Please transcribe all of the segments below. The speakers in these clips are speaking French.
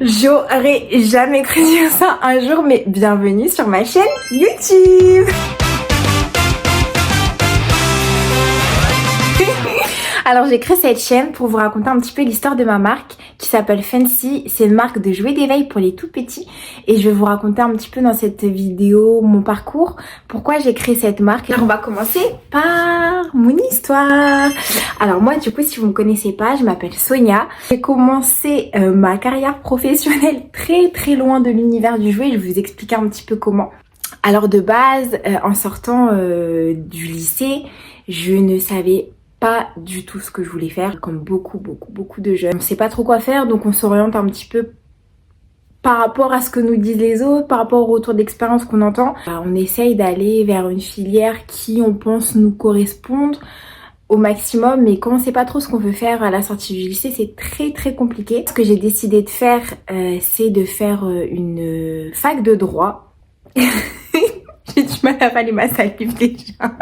J'aurais jamais cru dire ça un jour, mais bienvenue sur ma chaîne YouTube. Alors j'ai créé cette chaîne pour vous raconter un petit peu l'histoire de ma marque qui s'appelle Fancy. C'est une marque de jouets d'éveil pour les tout petits et je vais vous raconter un petit peu dans cette vidéo mon parcours, pourquoi j'ai créé cette marque. Alors on va commencer par mon histoire. Alors moi du coup, si vous me connaissez pas, je m'appelle Sonia. J'ai commencé ma carrière professionnelle très loin de l'univers du jouet. Je vais vous expliquer un petit peu comment. Alors de base, en sortant du lycée, je ne savais pas du tout ce que je voulais faire, comme beaucoup de jeunes. On sait pas trop quoi faire, donc on s'oriente un petit peu par rapport à ce que nous disent les autres, par rapport au retour d'expérience qu'on entend. On essaye d'aller vers une filière qui, on pense, nous correspondre au maximum, mais quand on sait pas trop ce qu'on veut faire à la sortie du lycée, c'est très compliqué. Ce que j'ai décidé de faire, c'est de faire une fac de droit. J'ai du mal à avaler ma salive déjà.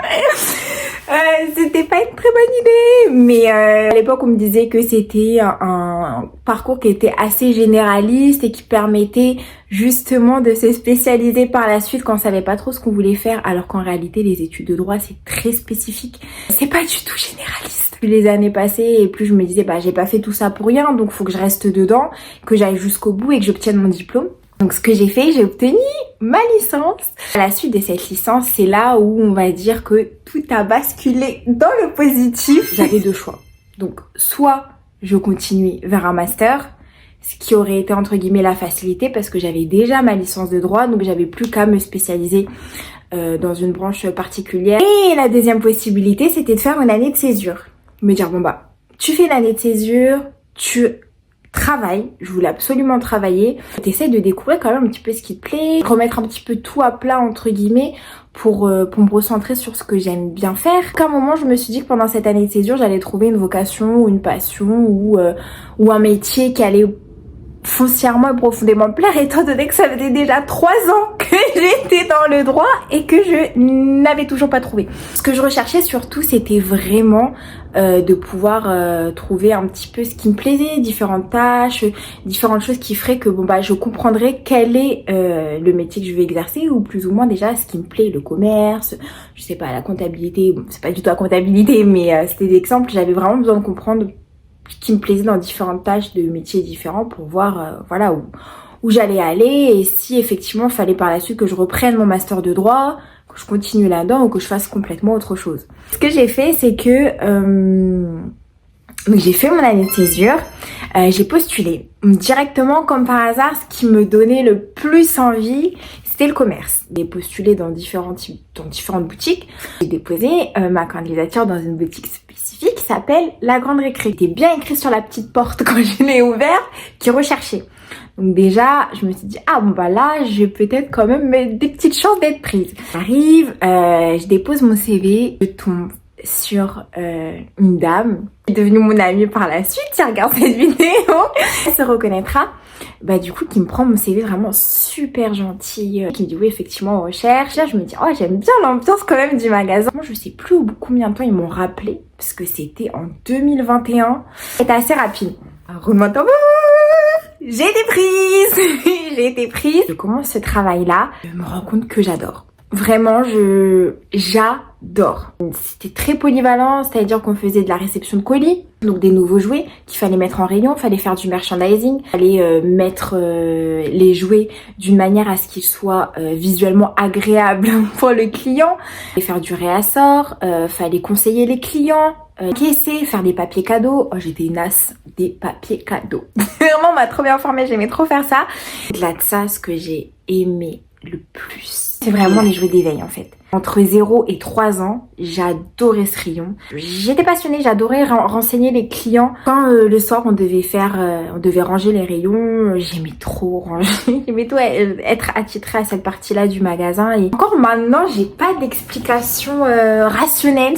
C'était pas une très bonne idée, mais à l'époque on me disait que c'était un parcours qui était assez généraliste et qui permettait justement de se spécialiser par la suite quand on savait pas trop ce qu'on voulait faire, alors qu'en réalité les études de droit c'est très spécifique, c'est pas du tout généraliste. Plus les années passaient et plus je me disais j'ai pas fait tout ça pour rien, donc faut que je reste dedans, que j'aille jusqu'au bout et que j'obtienne mon diplôme. Donc ce que j'ai fait, j'ai obtenu ma licence. À la suite de cette licence, c'est là où on va dire que tout a basculé dans le positif. J'avais deux choix. Donc soit je continuais vers un master, ce qui aurait été entre guillemets la facilité parce que j'avais déjà ma licence de droit, donc j'avais plus qu'à me spécialiser dans une branche particulière. Et la deuxième possibilité, c'était de faire une année de césure. Me dire tu fais l'année de césure, tu travailles, je voulais absolument travailler. T'essayes de découvrir quand même un petit peu ce qui te plaît, remettre un petit peu tout à plat entre guillemets pour me recentrer sur ce que j'aime bien faire. À un moment, je me suis dit que pendant cette année de césure, j'allais trouver une vocation ou une passion ou un métier qui allait foncièrement et profondément me plaire, étant donné que ça faisait déjà 3 ans que j'étais dans le droit et que je n'avais toujours pas trouvé. Ce que je recherchais surtout, c'était vraiment de pouvoir trouver un petit peu ce qui me plaisait, différentes tâches, différentes choses qui feraient que je comprendrais quel est le métier que je vais exercer, ou plus ou moins déjà ce qui me plaît, le commerce, je sais pas, la comptabilité. Bon, c'est pas du tout la comptabilité, mais c'était des exemples. J'avais vraiment besoin de comprendre qui me plaisait dans différentes tâches de métiers différents pour voir où j'allais aller, et si effectivement il fallait par la suite que je reprenne mon master de droit, que je continue là-dedans ou que je fasse complètement autre chose. Ce que j'ai fait, c'est que j'ai fait mon année de césure, j'ai postulé directement comme par hasard. Ce qui me donnait le plus envie, c'était le commerce. J'ai postulé dans différentes boutiques. J'ai déposé ma candidature dans une boutique spécifique qui s'appelle La Grande Récré. C'était bien écrit sur la petite porte quand je l'ai ouverte, qui recherchait. Donc déjà, je me suis dit, là, j'ai peut-être quand même des petites chances d'être prise. J'arrive, je dépose mon CV, je tombe sur une dame qui est devenue mon amie par la suite, qui regarde cette vidéo, elle se reconnaîtra. Du coup, qui me prend mon CV vraiment super gentil, qui me dit oui, effectivement, on recherche. Là, je me dis, j'aime bien l'ambiance quand même du magasin. Moi, je sais plus combien de temps ils m'ont rappelé, parce que c'était en 2021. C'était assez rapide. Roulement de tambour. J'ai été prise. Je commence ce travail-là. Je me rends compte que j'adore. Vraiment, j'adore. C'était très polyvalent, c'est-à-dire qu'on faisait de la réception de colis, donc des nouveaux jouets qu'il fallait mettre en rayon, il fallait faire du merchandising, il fallait mettre les jouets d'une manière à ce qu'ils soient visuellement agréables pour le client, il fallait faire du réassort, fallait conseiller les clients, caisser, faire des papiers cadeaux. J'étais une as des papiers cadeaux. Vraiment, on m'a trop bien formée, j'aimais trop faire ça. Au-delà de ça, ce que j'ai aimé le plus, c'est vraiment les jouets d'éveil en fait. Entre 0 et 3 ans, j'adorais ce rayon. J'étais passionnée, j'adorais renseigner les clients. Quand le soir on devait ranger les rayons, j'aimais trop ranger, j'aimais tout être attitrée à cette partie-là du magasin. Et encore maintenant, j'ai pas d'explication rationnelle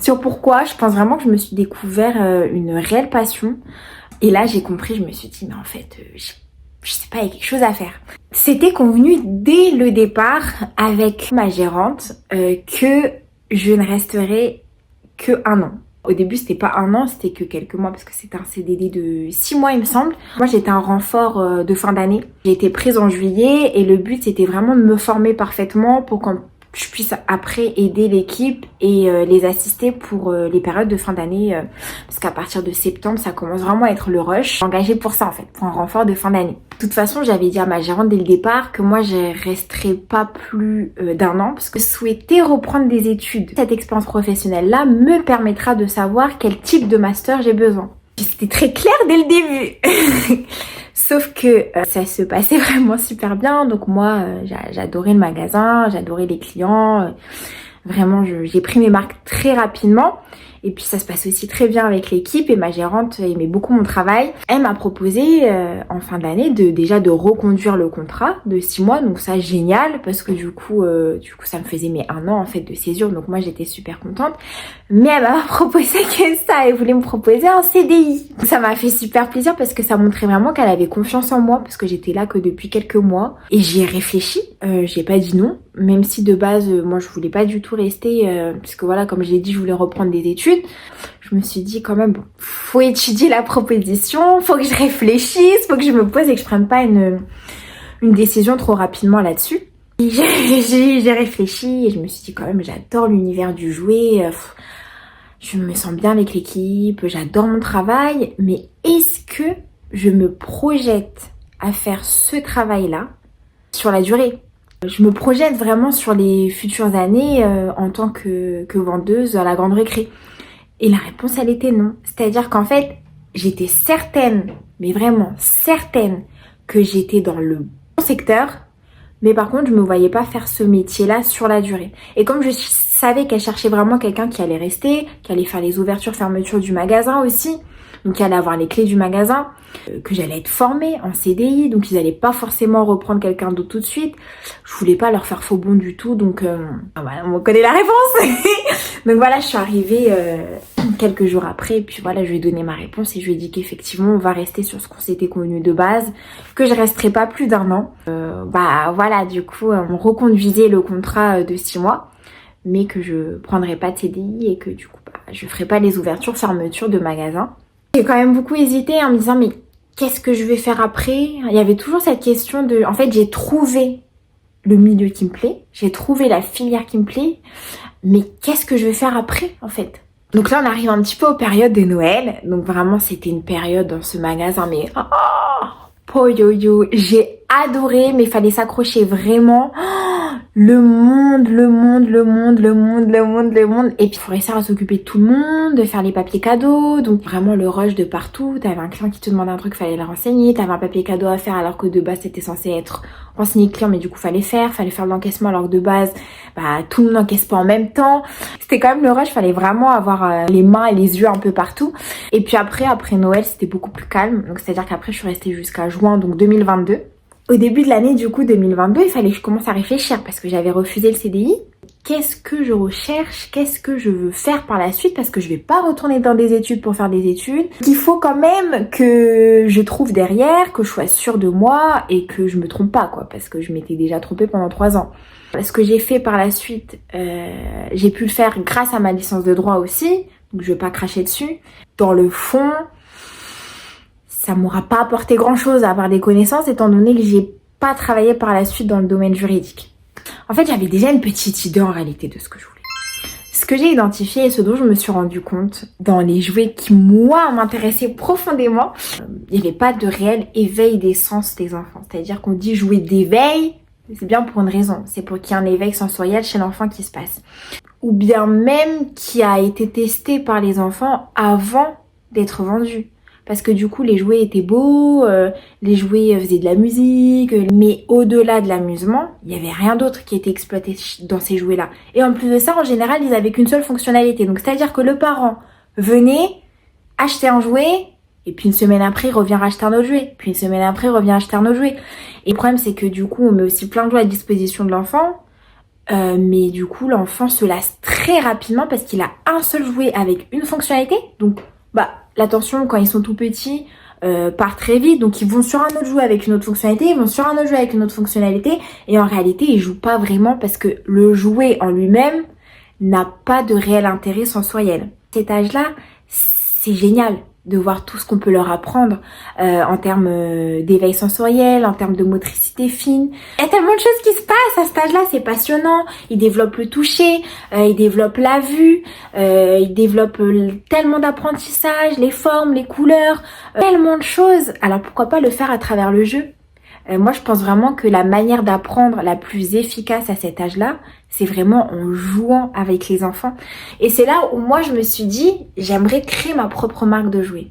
sur pourquoi. Je pense vraiment que je me suis découvert une réelle passion. Et là, j'ai compris, je me suis dit, mais en fait, je sais pas, il y a quelque chose à faire. C'était convenu dès le départ avec ma gérante que je ne resterai que 1 an. Au début, c'était pas un an, c'était que quelques mois parce que c'était un CDD de 6 mois, il me semble. Moi, j'étais un renfort de fin d'année. J'ai été prise en juillet et le but, c'était vraiment de me former parfaitement pour qu'on je puisse après aider l'équipe et les assister pour les périodes de fin d'année parce qu'à partir de septembre ça commence vraiment à être le rush. Je suis engagée pour ça en fait, pour un renfort de fin d'année. De toute façon j'avais dit à ma gérante dès le départ que moi je resterais pas plus d'un an parce que je souhaitais reprendre des études. Cette expérience professionnelle là me permettra de savoir quel type de master j'ai besoin. C'était très clair dès le début. Sauf que ça se passait vraiment super bien. Donc moi, j'adorais le magasin, j'adorais les clients. Vraiment, j'ai pris mes marques très rapidement. Et puis ça se passe aussi très bien avec l'équipe et ma gérante aimait beaucoup mon travail. Elle m'a proposé en fin d'année déjà de reconduire le contrat de 6 mois. Donc ça génial parce que du coup ça me faisait un an en fait de césure. Donc moi j'étais super contente. Mais elle m'a pas proposé que ça. Elle voulait me proposer un CDI. Ça m'a fait super plaisir parce que ça montrait vraiment qu'elle avait confiance en moi parce que j'étais là que depuis quelques mois. Et j'y ai réfléchi. J'ai pas dit non. Même si de base, moi je voulais pas du tout rester parce que voilà, comme je l'ai dit, je voulais reprendre des études. Je me suis dit quand même, bon, faut étudier la proposition, faut que je réfléchisse, faut que je me pose et que je prenne pas une décision trop rapidement là-dessus. J'ai réfléchi et je me suis dit quand même, j'adore l'univers du jouet, je me sens bien avec l'équipe, j'adore mon travail, mais est-ce que je me projette à faire ce travail-là sur la durée ? Je me projette vraiment sur les futures années en tant que vendeuse à la grande récré. Et la réponse, elle était non. C'est-à-dire qu'en fait, j'étais certaine, mais vraiment certaine, que j'étais dans le bon secteur. Mais par contre, je me voyais pas faire ce métier-là sur la durée. Et comme je savais qu'elle cherchait vraiment quelqu'un qui allait rester, qui allait faire les ouvertures, fermetures du magasin aussi, donc qui allait avoir les clés du magasin, que j'allais être formée en CDI, donc ils allaient pas forcément reprendre quelqu'un d'autre tout de suite. Je voulais pas leur faire faux bond du tout, donc voilà, on connaît la réponse. Donc voilà, je suis arrivée quelques jours après, et puis voilà, je lui ai donné ma réponse et je lui ai dit qu'effectivement on va rester sur ce qu'on s'était convenu de base, que je resterai pas plus d'un an. Bah voilà, du coup on reconduisait le contrat de 6 mois, mais que je prendrais pas de CDI et que du coup je ferai pas les ouvertures, fermetures de magasins. J'ai quand même beaucoup hésité en me disant mais qu'est-ce que je vais faire après ? Il y avait toujours cette question de... En fait, j'ai trouvé le milieu qui me plaît, j'ai trouvé la filière qui me plaît, mais qu'est-ce que je vais faire après en fait ? Donc là, on arrive un petit peu aux périodes de Noël. Donc vraiment, c'était une période dans ce magasin, mais... Oh yo yo, j'ai adoré, mais il fallait s'accrocher vraiment. Le monde. Et puis il faut réussir à s'occuper de tout le monde, de faire les papiers cadeaux. Donc vraiment le rush de partout. T'avais un client qui te demandait un truc, fallait le renseigner. T'avais un papier cadeau à faire alors que de base c'était censé être renseigné client, mais du coup fallait faire l'encaissement alors que de base tout le monde n'encaisse pas en même temps. C'était quand même le rush, fallait vraiment avoir les mains et les yeux un peu partout. Et puis après Noël, c'était beaucoup plus calme. Donc c'est-à-dire qu'après je suis restée jusqu'à juin, donc 2022. Au début de l'année du coup 2022, il fallait que je commence à réfléchir parce que j'avais refusé le CDI. Qu'est-ce que je recherche ? Qu'est-ce que je veux faire par la suite ? Parce que je vais pas retourner dans des études pour faire des études. Il faut quand même que je trouve derrière, que je sois sûre de moi et que je me trompe pas quoi, parce que je m'étais déjà trompée pendant 3 ans. Ce que j'ai fait par la suite, j'ai pu le faire grâce à ma licence de droit aussi, donc je vais pas cracher dessus. Dans le fond, ça m'aura pas apporté grand chose à avoir des connaissances étant donné que j'ai pas travaillé par la suite dans le domaine juridique. En fait, j'avais déjà une petite idée en réalité de ce que je voulais. Ce que j'ai identifié et ce dont je me suis rendu compte dans les jouets qui, moi, m'intéressaient profondément, il n'y avait pas de réel éveil des sens des enfants. C'est-à-dire qu'on dit jouer d'éveil, c'est bien pour une raison. C'est pour qu'il y ait un éveil sensoriel chez l'enfant qui se passe. Ou bien même qui a été testé par les enfants avant d'être vendu. Parce que du coup, les jouets étaient beaux, les jouets faisaient de la musique, mais au-delà de l'amusement, il n'y avait rien d'autre qui était exploité dans ces jouets-là. Et en plus de ça, en général, ils avaient qu'une seule fonctionnalité. Donc, c'est-à-dire que le parent venait acheter un jouet, et puis une semaine après, il revient racheter un autre jouet. Puis une semaine après, il revient acheter un autre jouet. Et le problème, c'est que du coup, on met aussi plein de jouets à disposition de l'enfant, mais du coup, l'enfant se lasse très rapidement parce qu'il a un seul jouet avec une fonctionnalité. Donc, l'attention, quand ils sont tout petits, part très vite. Donc, ils vont sur un autre jouet avec une autre fonctionnalité, ils vont sur un autre jouet avec une autre fonctionnalité. Et en réalité, ils jouent pas vraiment parce que le jouet en lui-même n'a pas de réel intérêt sensoriel. Cet âge-là, c'est génial de voir tout ce qu'on peut leur apprendre en termes d'éveil sensoriel, en termes de motricité fine. Il y a tellement de choses qui se passent à cet âge-là, c'est passionnant. Ils développent le toucher, ils développent la vue, ils développent tellement d'apprentissage, les formes, les couleurs, tellement de choses. Alors pourquoi pas le faire à travers le jeu? Moi, je pense vraiment que la manière d'apprendre la plus efficace à cet âge-là, c'est vraiment en jouant avec les enfants. Et c'est là où moi, je me suis dit, j'aimerais créer ma propre marque de jouets.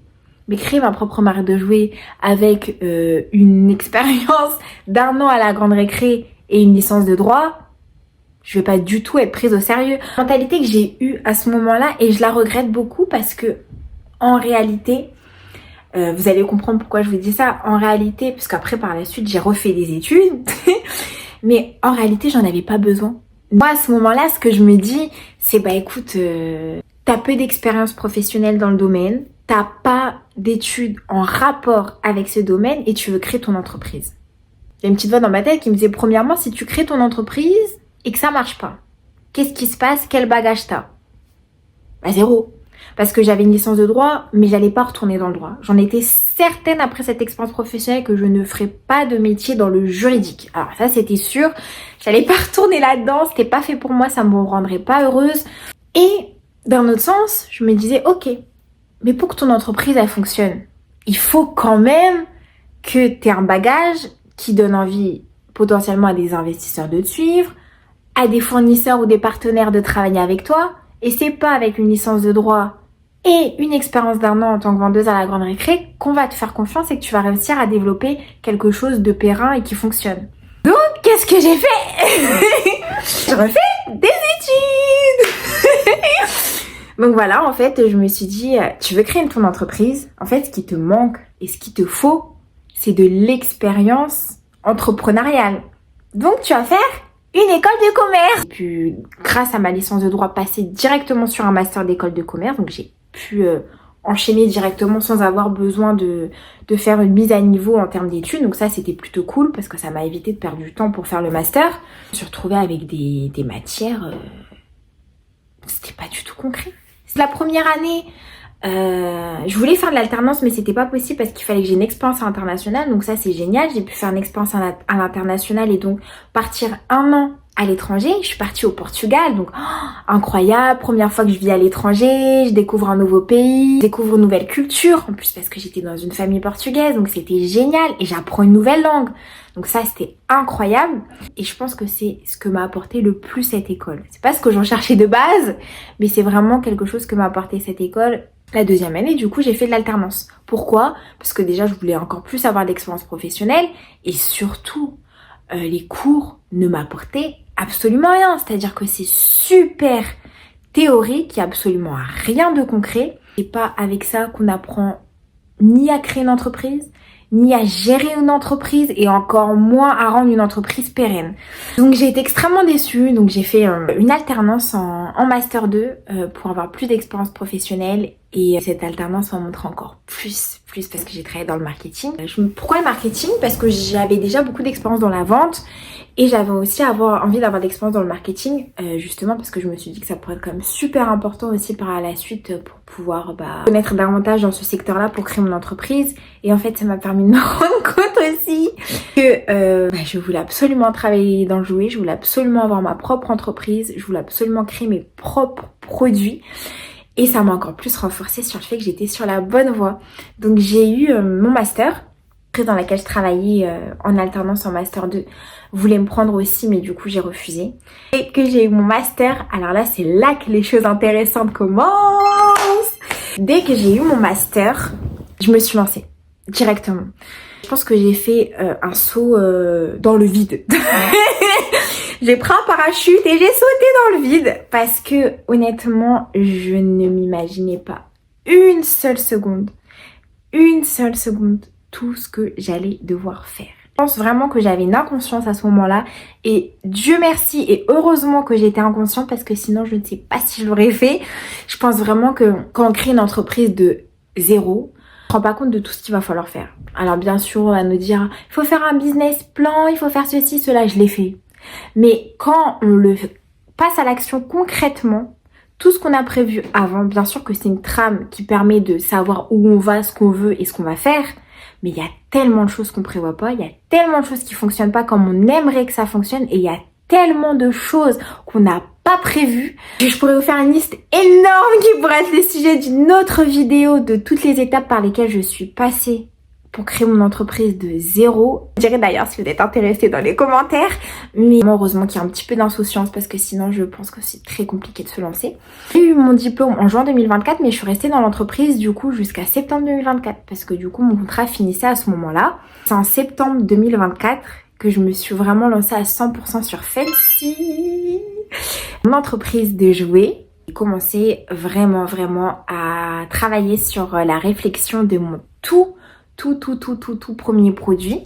Mais créer ma propre marque de jouets avec une expérience d'1 an à la grande récré et une licence de droit, je vais pas du tout être prise au sérieux. La mentalité que j'ai eue à ce moment-là, et je la regrette beaucoup parce que, en réalité, vous allez comprendre pourquoi je vous dis ça. En réalité, parce qu'après par la suite j'ai refait des études, mais en réalité j'en avais pas besoin. Moi à ce moment-là, ce que je me dis, c'est bah écoute, t'as peu d'expérience professionnelle dans le domaine, t'as pas d'études en rapport avec ce domaine et tu veux créer ton entreprise. Il y a une petite voix dans ma tête qui me disait premièrement, si tu crées ton entreprise et que ça marche pas, qu'est-ce qui se passe? Quel bagage t'as? Bah zéro. Parce que j'avais une licence de droit, mais j'allais pas retourner dans le droit. J'en étais certaine après cette expérience professionnelle que je ne ferais pas de métier dans le juridique. Alors ça, c'était sûr. J'allais pas retourner là-dedans. C'était pas fait pour moi. Ça me rendrait pas heureuse. Et d'un autre sens, je me disais, ok, mais pour que ton entreprise, elle fonctionne, il faut quand même que tu aies un bagage qui donne envie potentiellement à des investisseurs de te suivre, à des fournisseurs ou des partenaires de travailler avec toi. Et c'est pas avec une licence de droit et une expérience d'1 an en tant que vendeuse à la grande récré qu'on va te faire confiance et que tu vas réussir à développer quelque chose de périn et qui fonctionne. Donc, qu'est-ce que j'ai fait? Je refais des études. Donc voilà, en fait, je me suis dit, tu veux créer ton entreprise. En fait, ce qui te manque et ce qu'il te faut, c'est de l'expérience entrepreneuriale. Donc, tu vas faire une école de commerce. J'ai pu, grâce à ma licence de droit, passer directement sur un master d'école de commerce. Donc j'ai pu enchaîner directement sans avoir besoin de faire une mise à niveau en termes d'études. Donc ça, c'était plutôt cool parce que ça m'a évité de perdre du temps pour faire le master. Je me suis retrouvée avec des matières... c'était pas du tout concret. C'est la première année... je voulais faire de l'alternance mais c'était pas possible parce qu'il fallait que j'ai une expérience à l'international, donc ça c'est génial. J'ai pu faire une expérience à l'international et donc partir 1 an à l'étranger. Je suis partie au Portugal, donc incroyable, première fois que je vis à l'étranger, je découvre un nouveau pays, je découvre une nouvelle culture, en plus parce que j'étais dans une famille portugaise, donc c'était génial et j'apprends une nouvelle langue. Donc ça c'était incroyable et je pense que c'est ce que m'a apporté le plus cette école. C'est pas ce que j'en cherchais de base, mais c'est vraiment quelque chose que m'a apporté cette école. La 2e année, du coup, j'ai fait de l'alternance. Pourquoi? Parce que déjà, je voulais encore plus avoir d'expérience professionnelle et surtout, les cours ne m'apportaient absolument rien. C'est-à-dire que c'est super théorique, il n'y a absolument rien de concret. C'est pas avec ça qu'on apprend ni à créer une entreprise, ni à gérer une entreprise et encore moins à rendre une entreprise pérenne. Donc j'ai été extrêmement déçue, donc j'ai fait une alternance en Master 2 pour avoir plus d'expérience professionnelle et cette alternance m'a montré encore plus parce que j'ai travaillé dans le marketing. Pourquoi le marketing? Parce que j'avais déjà beaucoup d'expérience dans la vente et j'avais aussi envie d'avoir de l'expérience dans le marketing justement parce que je me suis dit que ça pourrait être quand même super important aussi par la suite pour pouvoir connaître davantage dans ce secteur-là pour créer mon entreprise. Et en fait ça m'a permis de me rendre compte aussi que je voulais absolument travailler dans le jouet, je voulais absolument avoir ma propre entreprise, je voulais absolument créer mes propres produits. Et ça m'a encore plus renforcée sur le fait que j'étais sur la bonne voie. Donc j'ai eu mon master, dans laquelle je travaillais en alternance en master 2, voulait me prendre aussi, mais du coup j'ai refusé. Et que j'ai eu mon master, alors là c'est là que les choses intéressantes commencent. Dès que j'ai eu mon master, je me suis lancée directement. Je pense que j'ai fait un saut dans le vide. J'ai pris un parachute et j'ai sauté dans le vide parce que honnêtement, je ne m'imaginais pas une seule seconde tout ce que j'allais devoir faire. Je pense vraiment que j'avais une inconscience à ce moment-là et Dieu merci et heureusement que j'étais inconsciente parce que sinon je ne sais pas si je l'aurais fait. Je pense vraiment que quand on crée une entreprise de zéro, on ne se rend pas compte de tout ce qu'il va falloir faire. Alors bien sûr, on va nous dire il faut faire un business plan, il faut faire ceci, cela, je l'ai fait. Mais quand on le passe à l'action concrètement, tout ce qu'on a prévu avant. Bien sûr que c'est une trame qui permet de savoir où on va, ce qu'on veut et ce qu'on va faire. Mais il y a tellement de choses qu'on prévoit pas, il y a tellement de choses qui fonctionnent pas comme on aimerait que ça fonctionne et il y a tellement de choses qu'on n'a pas prévues. Je pourrais vous faire une liste énorme qui pourrait être le sujet d'une autre vidéo de toutes les étapes par lesquelles je suis passée pour créer mon entreprise de zéro. Je dirais d'ailleurs si vous êtes intéressé dans les commentaires. Mais heureusement qu'il y a un petit peu d'insouciance parce que sinon je pense que c'est très compliqué de se lancer. J'ai eu mon diplôme en juin 2024 mais je suis restée dans l'entreprise du coup jusqu'à septembre 2024 parce que du coup mon contrat finissait à ce moment-là. C'est en septembre 2024 que je me suis vraiment lancée à 100% sur Fancy, mon entreprise de jouets. J'ai commencé vraiment à travailler sur la réflexion de mon tout premier produit.